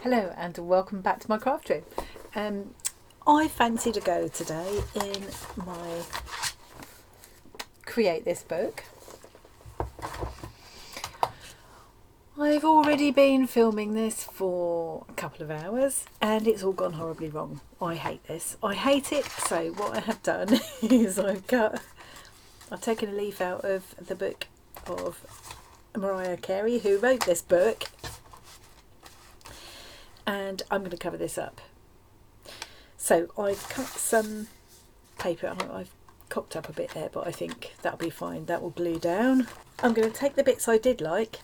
Hello and welcome back to my craft room. I fancy to go today in my Create This book. I've already been filming this for a couple of hours and it's all gone horribly wrong. I hate this. I hate it. So what I have done is I've taken a leaf out of the book of Mariah Carey, who wrote this book, and I'm going to cover this up. So I've cut some paper. I've cocked up a bit there, but I think that'll be fine. That will glue down. I'm going to take the bits I did like.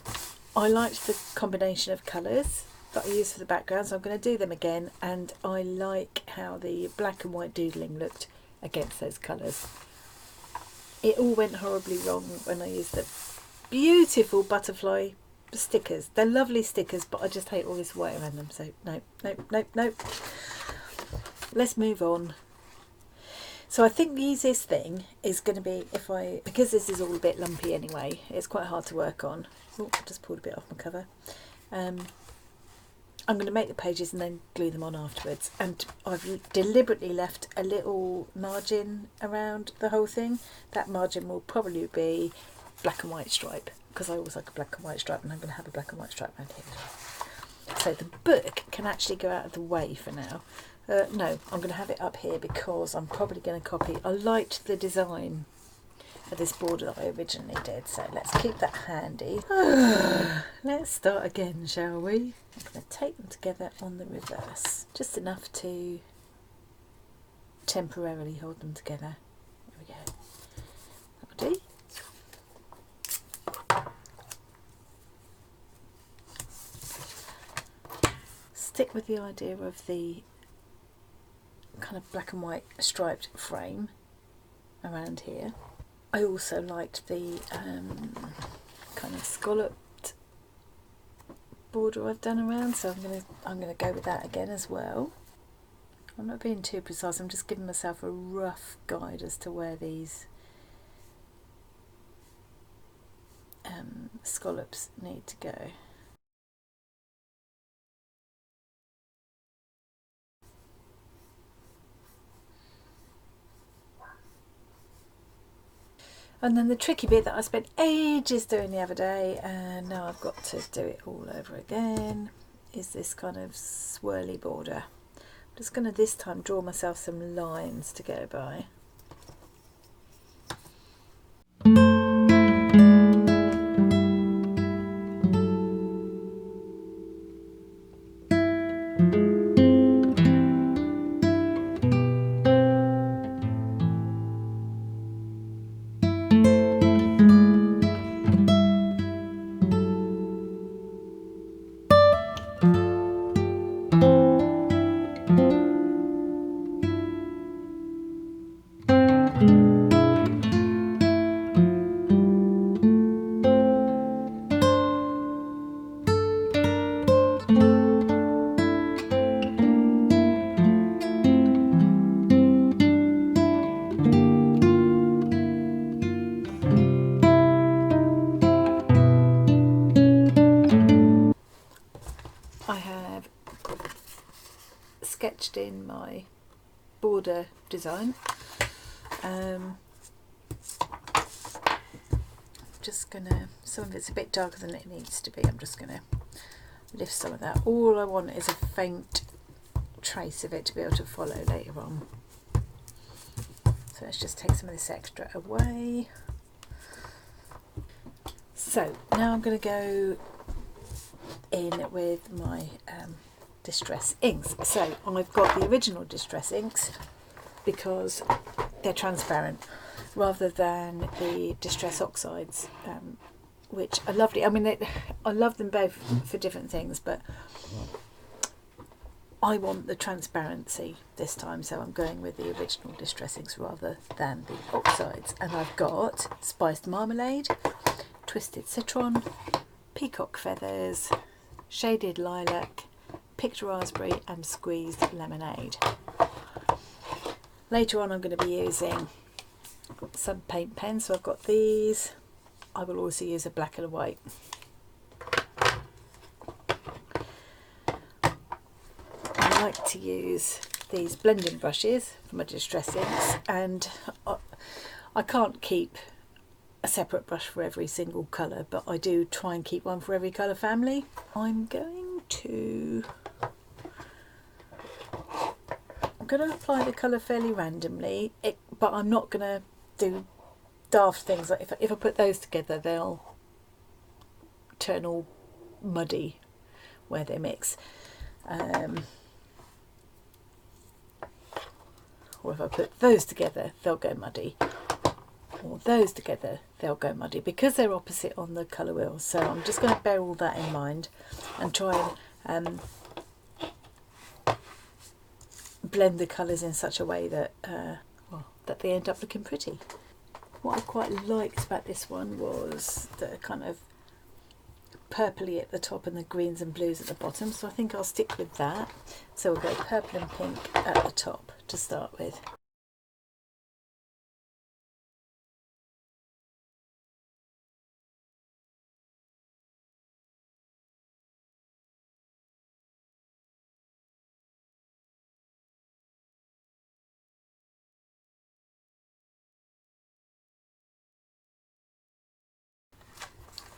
I liked the combination of colours that I used for the background, so I'm going to do them again, and I like how the black and white doodling looked against those colours. It all went horribly wrong when I used the beautiful butterfly stickers. They're lovely stickers, but I just hate all this white around them, so no. Let's move on. So I think the easiest thing is going to be because this is all a bit lumpy anyway, it's quite hard to work on. Oh, I just pulled a bit off my cover. I'm going to make the pages and then glue them on afterwards, and I've deliberately left a little margin around the whole thing. That margin will probably be black and white stripe, because I always like a black and white stripe, and I'm going to have a black and white stripe around here as well. So the book can actually go out of the way for now. No, I'm going to have it up here because I'm probably going to copy. I liked the design of this border that I originally did, so let's keep that handy. Let's start again, shall we? I'm going to take them together on the reverse, just enough to temporarily hold them together. There we go. That'll do. Stick with the idea of the kind of black and white striped frame around here. I also liked the kind of scalloped border I've done around, so I'm gonna go with that again as well. I'm not being too precise, I'm just giving myself a rough guide as to where these scallops need to go. And then the tricky bit that I spent ages doing the other day, and now I've got to do it all over again, is this kind of swirly border. I'm just going to this time draw myself some lines to go by. I have sketched in my border design. Just gonna, some of it's a bit darker than it needs to be, I'm just gonna lift some of that. All I want is a faint trace of it to be able to follow later on. So let's just take some of this extra away. So now I'm going to go in with my distress inks. So I've got the original distress inks because they're transparent, rather than the distress oxides, which are lovely. I mean, I love them both for different things, but I want the transparency this time, so I'm going with the original distress inks rather than the oxides. And I've got spiced marmalade, twisted citron, peacock feathers, shaded lilac, picked raspberry and squeezed lemonade. Later on I'm going to be using some paint pens, so I've got these. I will also use a black and a white. like to use these blending brushes for my distress inks, and I can't keep a separate brush for every single colour, but I do try and keep one for every colour family. I'm going to apply the colour fairly randomly, but I'm not going to do daft things. Like if I put those together, they'll turn all muddy where they mix. Or if I put those together, they'll go muddy. Or those together, they'll go muddy, because they're opposite on the colour wheel. So I'm just going to bear all that in mind and try and blend the colours in such a way that that they end up looking pretty. What I quite liked about this one was the kind of purpley at the top and the greens and blues at the bottom, so I think I'll stick with that. So we'll go purple and pink at the top to start with.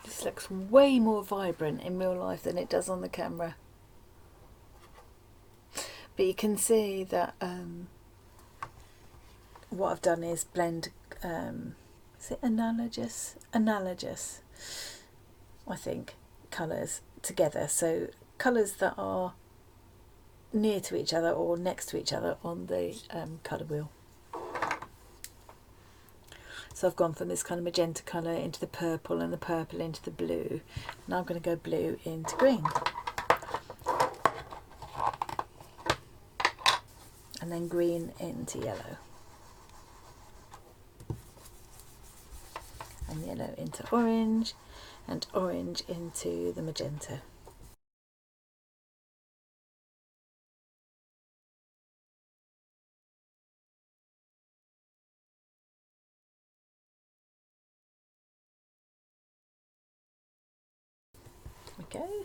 This looks way more vibrant in real life than it does on the camera. But you can see that what I've done is blend, is it analogous, I think, colours together. So colours that are near to each other or next to each other on the colour wheel. So I've gone from this kind of magenta colour into the purple, and the purple into the blue. Now I'm going to go blue into green. And then green into yellow. And yellow into orange, and orange into the magenta. Okay,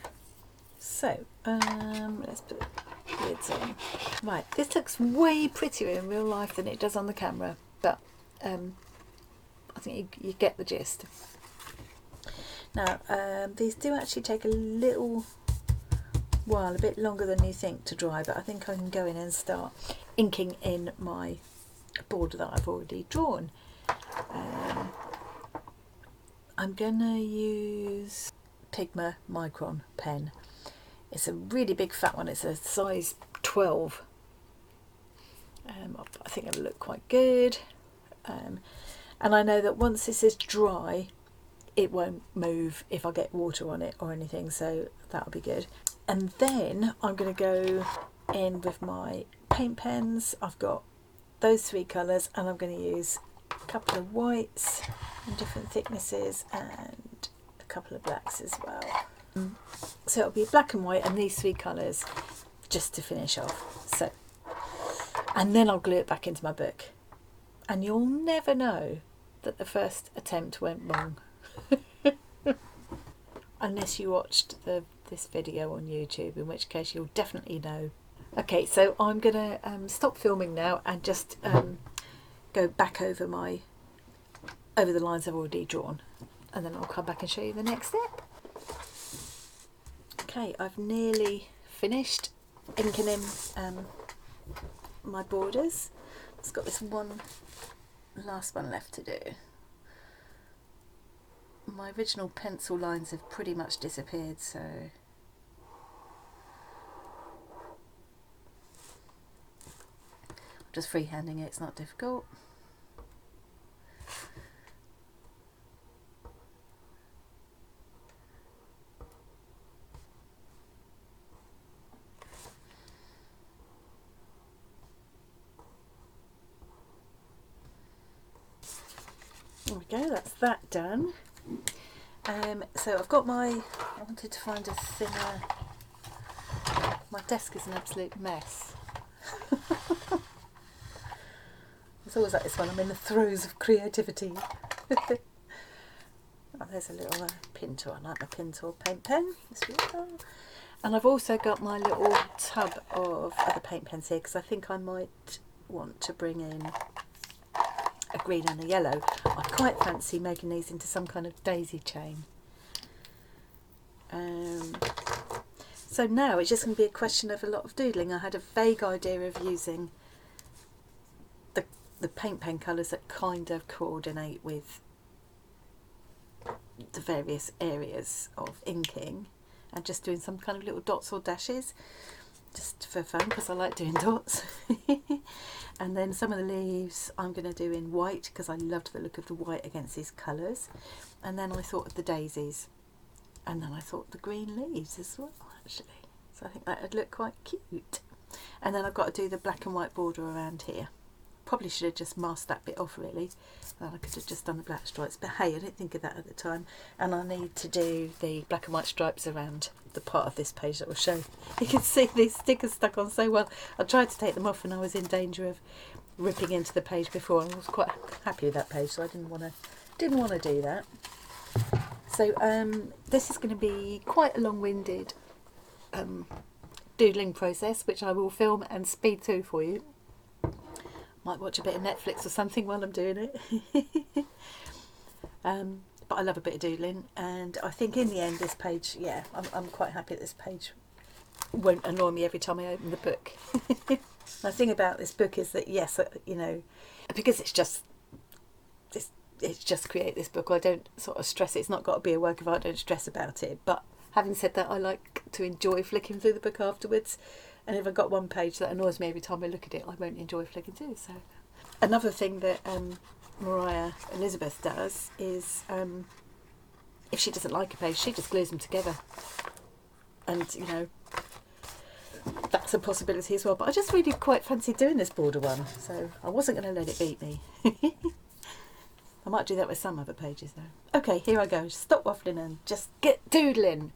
so let's put the lids on. Right, this looks way prettier in real life than it does on the camera, but I think you get the gist. Now, these do actually take a little while, a bit longer than you think to dry, but I think I can go in and start inking in my border that I've already drawn. I'm going to use Pigma Micron pen. It's a really big fat one. It's a size 12. I think it'll look quite good. And I know that once this is dry, it won't move if I get water on it or anything, so that'll be good. And then I'm going to go in with my paint pens. I've got those three colours, and I'm going to use a couple of whites in different thicknesses and a couple of blacks as well. So it'll be black and white and these three colours just to finish off. So, and then I'll glue it back into my book, and you'll never know that the first attempt went wrong unless you watched this video on YouTube, in which case you'll definitely know. Okay, so I'm gonna stop filming now and just go back over the lines I've already drawn, and then I'll come back and show you the next step. Okay, I've nearly finished inking in my borders. It's got this last one left to do. My original pencil lines have pretty much disappeared, so I'm just freehanding it, it's not difficult. There we go, that's that done. So I've got I wanted to find a thinner, my desk is an absolute mess. It's always like this one, I'm in the throes of creativity. Oh, there's a little pin tool, I like my pin tool paint pen, this And I've also got my little tub of other paint pens here because I think I might want to bring in a green and a yellow. I quite fancy making these into some kind of daisy chain. So now it's just going to be a question of a lot of doodling. I had a vague idea of using the paint pen colours that kind of coordinate with the various areas of inking, and just doing some kind of little dots or dashes just for fun because I like doing dots. And then some of the leaves I'm going to do in white because I loved the look of the white against these colours. And then I thought of the daisies, and then I thought the green leaves as well, actually. So I think that would look quite cute. And then I've got to do the black and white border around here. Probably should have just masked that bit off really. Well, I could have just done the black stripes, but hey, I didn't think of that at the time. And I need to do the black and white stripes around the part of this page that will show. You can see these stickers stuck on so well. I tried to take them off and I was in danger of ripping into the page before, and I was quite happy with that page, so I didn't want to do that. So this is going to be quite a long-winded doodling process, which I will film and speed through for you. Might watch a bit of Netflix or something while I'm doing it. But I love a bit of doodling, and I think in the end this page, yeah, I'm quite happy that this page won't annoy me every time I open the book. The thing about this book is that, yes, you know, because it's just create this book, I don't sort of stress it. It's not got to be a work of art, I don't stress about it. But having said that, I like to enjoy flicking through the book afterwards. And if I've got one page that annoys me every time I look at it, I won't enjoy flicking through. So another thing that Mariah Elizabeth does is if she doesn't like a page, she just glues them together. And, you know, that's a possibility as well. But I just really quite fancy doing this border one, so I wasn't going to let it beat me. I might do that with some other pages though. Okay, here I go. Stop waffling and just get doodling.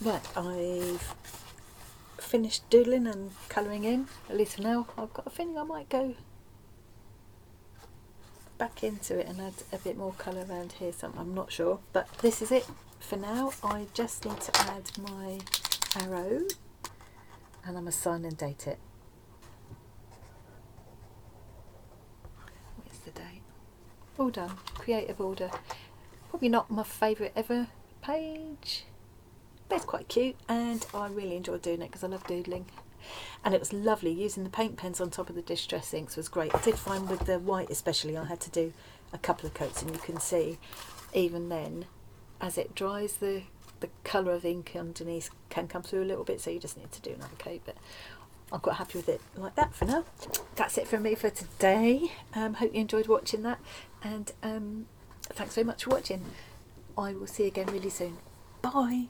Right, I've finished doodling and colouring in, at least for now. I've got a feeling I might go back into it and add a bit more colour around here, so I'm not sure. But this is it, for now I just need to add my arrow, and I'm going to sign and date it. What's the date? All done. Creative order. Probably not my favourite ever page, but it's quite cute, and I really enjoyed doing it because I love doodling. And it was lovely using the paint pens on top of the distress inks was great. I did find with the white especially I had to do a couple of coats, and you can see even then as it dries the colour of ink underneath can come through a little bit, so you just need to do another coat, but I'm quite happy with it like that for now. That's it from me for today. Hope you enjoyed watching that, and thanks very much for watching. I will see you again really soon. Bye.